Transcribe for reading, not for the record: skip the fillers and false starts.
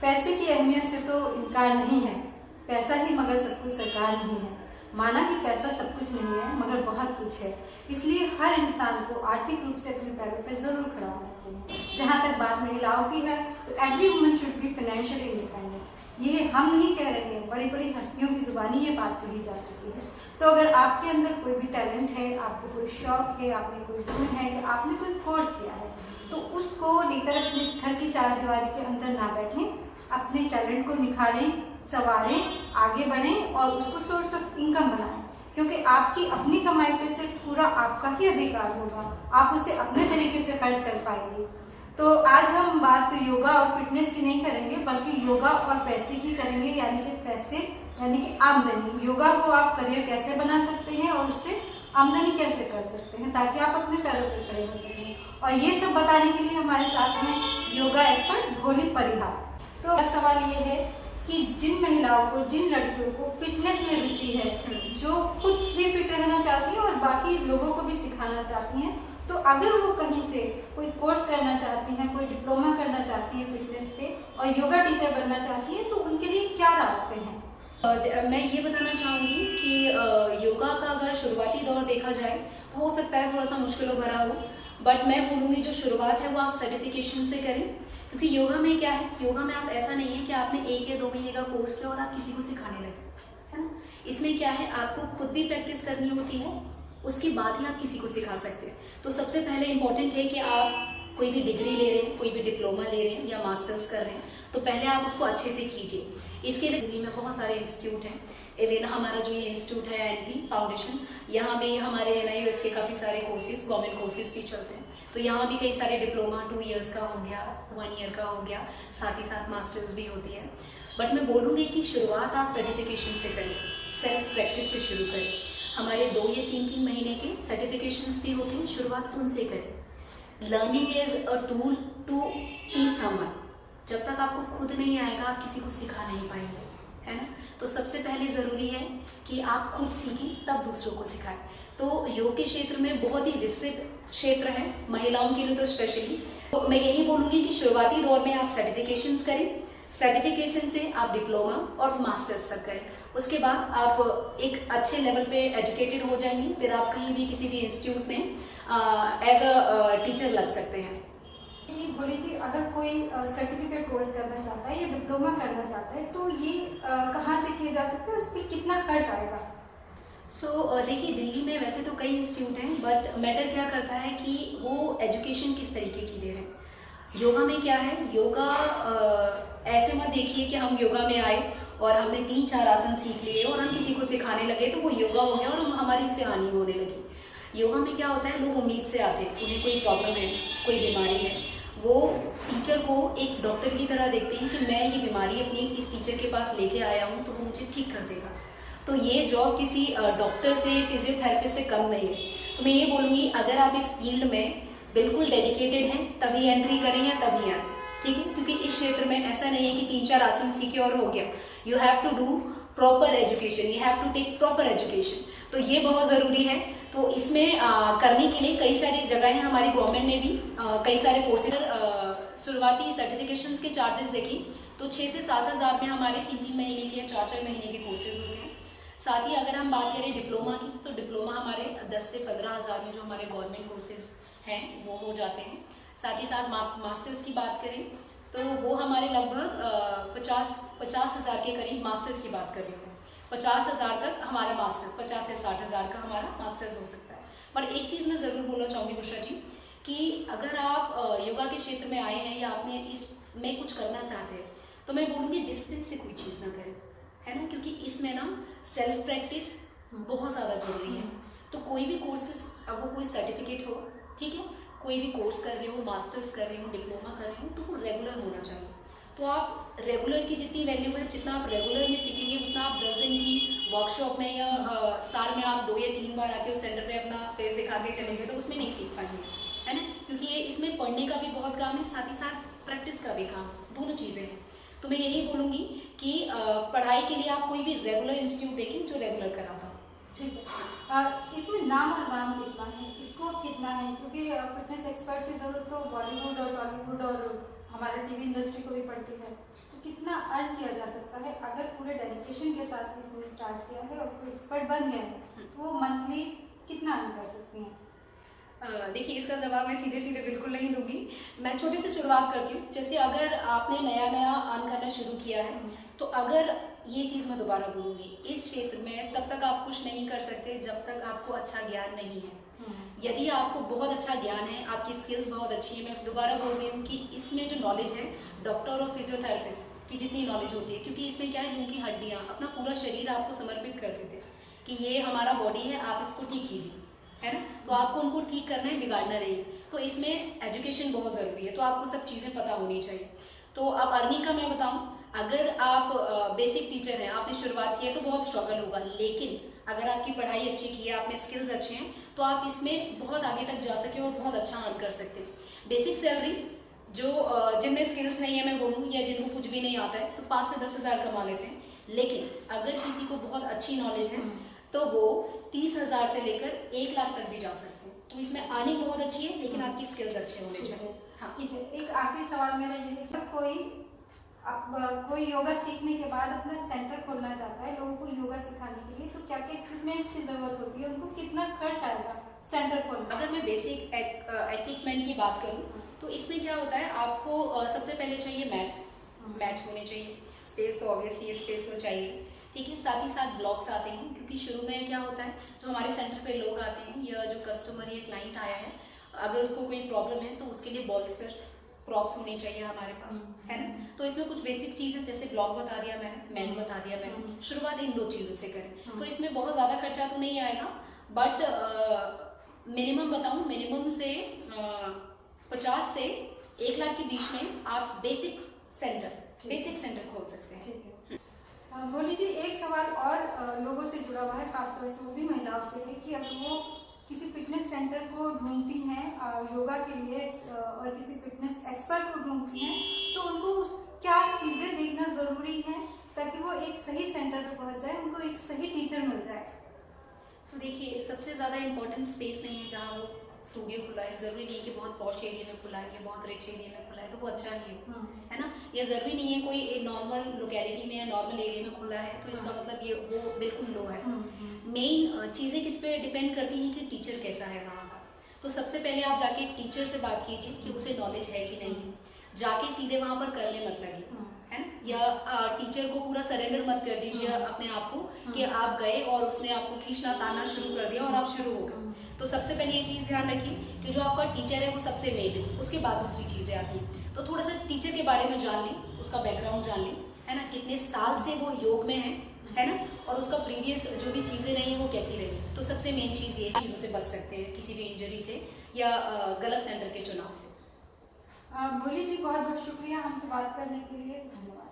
पैसे की अहमियत से तो इनकार नहीं है। पैसा ही मगर सब कुछ सरकार नहीं है। माना कि पैसा सब कुछ नहीं है मगर बहुत कुछ है। इसलिए हर इंसान को आर्थिक रूप से अपने पैरों पर जरूर खड़ा होना चाहिए। जहाँ तक बात महिलाओं की है तो every woman should be financially independent. ये हम नहीं कह रहे हैं, बड़ी बड़ी हस्तियों की जुबानी ये बात कही जा चुकी है। तो अगर आपके अंदर कोई भी टैलेंट है, आपको कोई शौक है, आपने कोई गुण है या आपने कोई कोर्स किया है, तो उसको लेकर अपने घर की चार दीवारी के अंदर ना बैठें। अपने टैलेंट को निखारें, संवारें, आगे बढ़ें और उसको सोर्स ऑफ इनकम बनाएं। क्योंकि आपकी अपनी कमाई पे सिर्फ पूरा आपका ही अधिकार होगा, आप उसे अपने तरीके से खर्च कर पाएंगे। तो आज हम बात योगा और फिटनेस की नहीं करेंगे बल्कि योगा और पैसे की करेंगे, यानी कि पैसे यानी कि आमदनी। योगा को आप करियर कैसे बना सकते हैं और उससे आमदनी कैसे कर सकते हैं ताकि आप अपने पैरों पर खड़े हो सकें। और ये सब बताने के लिए हमारे साथ हैं योगा एक्सपर्ट भोली परिहार। तो सवाल ये है कि जिन महिलाओं को, जिन लड़कियों को फिटनेस में रुचि है, जो खुद भी फिट रहना चाहती हैं और बाकी लोगों को भी सिखाना चाहती हैं, तो अगर वो कहीं से कोई कोर्स करना चाहती हैं, कोई डिप्लोमा करना चाहती है फिटनेस पे और योगा टीचर बनना चाहती है, तो उनके लिए क्या रास्ते हैं? मैं ये बताना चाहूँगी कि योगा का अगर शुरुआती दौर देखा जाए तो हो सकता है थोड़ा सा मुश्किलों भरा हो, बट मैं बोलूँगी जो शुरुआत है वो आप सर्टिफिकेशन से करें। क्योंकि योगा में क्या है, योगा में आप ऐसा नहीं है कि आपने 1 या 2 महीने का कोर्स किया और आप किसी को सिखाने लगे, है ना। इसमें क्या है, आपको खुद भी प्रैक्टिस करनी होती है, उसके बाद ही आप किसी को सिखा सकते हैं। तो सबसे पहले इम्पॉर्टेंट है कि आप कोई भी डिग्री ले रहे हैं, कोई भी डिप्लोमा ले रहे हैं या मास्टर्स कर रहे हैं, तो पहले आप उसको अच्छे से कीजिए। इसके लिए दिल्ली में बहुत सारे इंस्टीट्यूट हैं। इवन हमारा जो ये इंस्टीट्यूट है एनपी फाउंडेशन, यहाँ भी हमारे NIUS के काफ़ी सारे कोर्सेज, गवर्नमेंट कोर्सेज भी चलते हैं। तो यहाँ भी कई सारे डिप्लोमा 2 इयर्स का हो गया, 1 ईयर का हो गया, साथ ही साथ मास्टर्स भी होती है। बट मैं बोलूँगी कि शुरुआत आप सर्टिफिकेशन से करें, सेल्फ प्रैक्टिस से शुरू करें। हमारे 2 या 3 महीने के सर्टिफिकेशन भी होते हैं, शुरुआत उनसे करें। Learning is a tool to teach someone. जब तक आपको खुद नहीं आएगा आप किसी को सिखा नहीं पाएंगे, है ना। तो सबसे पहले ज़रूरी है कि आप खुद सीखें तब दूसरों को सिखाएं। तो योग के क्षेत्र में बहुत ही विस्तृत क्षेत्र है, महिलाओं के लिए तो स्पेशली। तो मैं यही बोलूँगी कि शुरुआती दौर में आप सर्टिफिकेशंस करें, सर्टिफिकेशन से आप डिप्लोमा और मास्टर्स तक करें। उसके बाद आप एक अच्छे लेवल पे एजुकेटेड हो जाएंगे, फिर आप कहीं भी किसी भी इंस्टीट्यूट में एज अ टीचर लग सकते हैं। भोली जी, अगर कोई सर्टिफिकेट कोर्स करना चाहता है या डिप्लोमा करना चाहता है तो ये कहाँ से किया जा सकता है, उस पर कितना खर्च आएगा? देखिए, दिल्ली में वैसे तो कई इंस्टीट्यूट हैं, बट मैटर क्या करता है कि वो एजुकेशन किस तरीके की दे रहे हैं। योगा में क्या है, योगा ऐसे मत देखिए कि हम योगा में आए और हमने 3-4 आसन सीख लिए और हम किसी को सिखाने लगे तो वो योगा हो गया और हमारी उससे हानि होने लगी। योगा में क्या होता है, लोग उम्मीद से आते हैं, उन्हें कोई प्रॉब्लम है, कोई बीमारी है, वो टीचर को एक डॉक्टर की तरह देखते हैं कि मैं ये बीमारी अपनी इस टीचर के पास लेके आया हूँ तो वो मुझे ठीक कर देगा। तो ये जॉब किसी डॉक्टर से, फिजियोथेरेपिस्ट से कम नहीं है। तो मैं ये बोलूँगी अगर आप इस फील्ड में बिल्कुल डेडिकेटेड हैं तभी एंट्री करें या तभी आए, ठीक है। क्योंकि इस क्षेत्र में ऐसा नहीं है कि 3-4 आसन सीखे और हो गया। You have to do proper education, you have to take proper education. तो ये बहुत ज़रूरी है। तो इसमें करने के लिए कई सारी जगहें हमारी गवर्नमेंट ने भी कई सारे कोर्सेज। शुरुआती सर्टिफिकेशंस के चार्जेस देखें तो 6 से 7 हज़ार में हमारे 3-3 महीने के या 4-4 महीने के कोर्सेज होते हैं। साथ ही अगर हम बात करें डिप्लोमा की तो डिप्लोमा हमारे 10 से 15 हज़ार में जो हमारे गवर्नमेंट कोर्सेज हैं वो हो जाते हैं। साथ ही साथ मास्टर्स की बात करें तो वो हमारे लगभग 50 हज़ार के करीब मास्टर्स की बात कर रही हूँ। 50 हज़ार तक हमारा मास्टर, 50 से 60 हज़ार का हमारा मास्टर्स हो सकता है। पर एक चीज़ मैं ज़रूर बोलना चाहूँगी उषा जी कि अगर आप योगा के क्षेत्र में आए हैं या आपने इसमें कुछ करना चाहते हैं तो मैं बोलूँगी डिस्टेंस से कोई चीज़ ना करें, है ना। क्योंकि इसमें ना सेल्फ प्रैक्टिस बहुत ज़्यादा ज़रूरी है। तो कोई भी कोर्सेज, अब वो कोई सर्टिफिकेट हो, ठीक है, कोई भी कोर्स कर रहे हो, मास्टर्स कर रहे हो, डिप्लोमा कर रहे हो, तो वो रेगुलर होना चाहिए। तो आप रेगुलर की जितनी वैल्यू है, जितना आप रेगुलर में सीखेंगे उतना आप 10 दिन की वर्कशॉप में या साल में आप 2 या 3 बार आके उस सेंटर पे अपना फेस दिखा के चलेंगे तो उसमें नहीं सीख पाएंगे, है ना। क्योंकि ये इसमें पढ़ने का भी बहुत काम है, साथ ही साथ प्रैक्टिस का भी काम, दोनों चीज़ें हैं। तो मैं यही बोलूँगी कि पढ़ाई के लिए आप कोई भी रेगुलर इंस्टीट्यूट देखें जो रेगुलर कराता। ठीक है। इसमें नाम और दाम कितना है, स्कोप कितना है? क्योंकि फिटनेस एक्सपर्ट की ज़रूरत तो बॉलीवुड और टॉलीवुड और हमारे टीवी इंडस्ट्री को भी पड़ती है, तो अर्न किया जा सकता है अगर पूरे डेडिकेशन के साथ इसमें स्टार्ट किया है और कोई एक्सपर्ट बन गया है तो वो मंथली कितना अर्न कर सकती हैं? देखिए, इसका जवाब मैं सीधे सीधे बिल्कुल नहीं दूंगी। मैं छोटे से शुरुआत करती हूँ। जैसे अगर आपने नया नया अर्न करना शुरू किया है तो अगर ये चीज़ मैं दोबारा बोलूँगी, इस क्षेत्र में तब तक आप कुछ नहीं कर सकते जब तक आपको अच्छा ज्ञान नहीं है। यदि आपको बहुत अच्छा ज्ञान है, आपकी स्किल्स बहुत अच्छी है, मैं दोबारा बोल रही हूँ कि इसमें जो नॉलेज है डॉक्टर और फिजियोथेरेपिस्ट की जितनी नॉलेज होती है, क्योंकि इसमें क्या है, रूह की हड्डियाँ अपना पूरा शरीर आपको समर्पित कर देते हैं कि ये हमारा बॉडी है, आप इसको ठीक कीजिए, है ना। तो आपको उनको ठीक करना है, बिगाड़ना नहीं। तो इसमें एजुकेशन बहुत ज़रूरी है, तो आपको सब चीज़ें पता होनी चाहिए। तो अब अर्निंग का मैं बताऊं, अगर आप बेसिक टीचर हैं, आपने शुरुआत की है तो बहुत स्ट्रगल होगा, लेकिन अगर आपकी पढ़ाई अच्छी की है, आप में स्किल्स अच्छे हैं, तो आप इसमें बहुत आगे तक जा सकें और बहुत अच्छा अर्न कर सकते हैं। बेसिक सैलरी जो जिनमें स्किल्स नहीं है मैं बोलूँ, या जिनको कुछ भी नहीं आता है, तो 5 से 10 हज़ार कमा लेते हैं। लेकिन अगर किसी को बहुत अच्छी नॉलेज है तो वो 30,000 से लेकर 1 लाख तक भी जा सकते हैं। तो इसमें अर्निंग बहुत अच्छी है, लेकिन आपकी स्किल्स अच्छे होने चाहिए। हाँ, ठीक है। एक आखिरी सवाल मेरा ये है कि कोई योगा सीखने के बाद अपना सेंटर खोलना चाहता है लोगों को योगा सिखाने के लिए, तो क्या क्या इक्विपमेंट्स की ज़रूरत होती है, उनको कितना खर्च आएगा सेंटर खोलने? अगर मैं बेसिक इक्विपमेंट की बात करूँ तो इसमें क्या होता है, आपको सबसे पहले चाहिए मैट्स होने चाहिए। स्पेस तो ऑब्वियसली स्पेस तो चाहिए, ठीक है। साथ ही साथ ब्लॉक्स आते हैं, क्योंकि शुरू में क्या होता है, जो हमारे सेंटर पे लोग आते हैं या जो कस्टमर या क्लाइंट आया है, अगर उसको कोई प्रॉब्लम है तो उसके लिए बॉल्स्टर प्रॉप्स होने चाहिए हमारे पास, है ना। तो इसमें कुछ बेसिक चीज़ें, जैसे ब्लॉक बता दिया मैंने, मैन बता दिया मैंने, शुरुआत इन 2 चीज़ों से करें। तो इसमें बहुत ज़्यादा खर्चा तो नहीं आएगा, बट मिनिमम बताऊँ, मिनिमम से 50 से 1 लाख के बीच में आप बेसिक सेंटर खोल सकते हैं। ठीक है। बोली जी, एक सवाल और लोगों से जुड़ा हुआ है, खासतौर से वो भी महिलाओं से है कि अगर वो किसी फिटनेस सेंटर को ढूंढती हैं योगा के लिए और किसी फिटनेस एक्सपर्ट को ढूंढती हैं, तो उनको क्या चीज़ें देखना ज़रूरी है ताकि वो एक सही सेंटर पर पहुंच जाए, उनको एक सही टीचर मिल जाए? तो देखिए, सबसे ज़्यादा इम्पोर्टेंट स्पेस नहीं है जहाँ वो स्टूडियो खुला है। ज़रूरी नहीं है कि बहुत पॉश एरिया में खुला है या बहुत रिच एरिया में खुला है तो वो अच्छा ही हो, है ना। या ज़रूरी नहीं है कोई नॉर्मल लोकेलिटी में या नॉर्मल एरिया में खुला है तो इसका मतलब ये वो बिल्कुल लो है। मेन चीज़ें किस पे डिपेंड करती हैं कि टीचर कैसा है वहाँ का। तो सबसे पहले आप जाके टीचर से बात कीजिए कि उसे नॉलेज है कि नहीं। जाके सीधे वहाँ पर करने मत लगिए, है ना। या टीचर को पूरा सरेंडर मत कर दीजिए अपने आप को कि आप गए और उसने आपको खींचना ताना शुरू कर दिया और आप शुरू हो गए। तो सबसे पहले ये चीज़ ध्यान रखिए कि जो आपका टीचर है वो सबसे मेन है, उसके बाद दूसरी चीज़ें आती हैं। तो थोड़ा सा टीचर के बारे में जान लें, उसका बैकग्राउंड जान लें, है ना, कितने साल से वो योग में है ना, और उसका प्रीवियस जो भी चीज़ें रही हैं वो कैसी रही। तो सबसे मेन चीज़ ये चीज़ों से बच सकते हैं, किसी भी इंजरी से या गलत सेंटर के चुनाव से। भोली जी, बहुत बहुत शुक्रिया हमसे बात करने के लिए, धन्यवाद।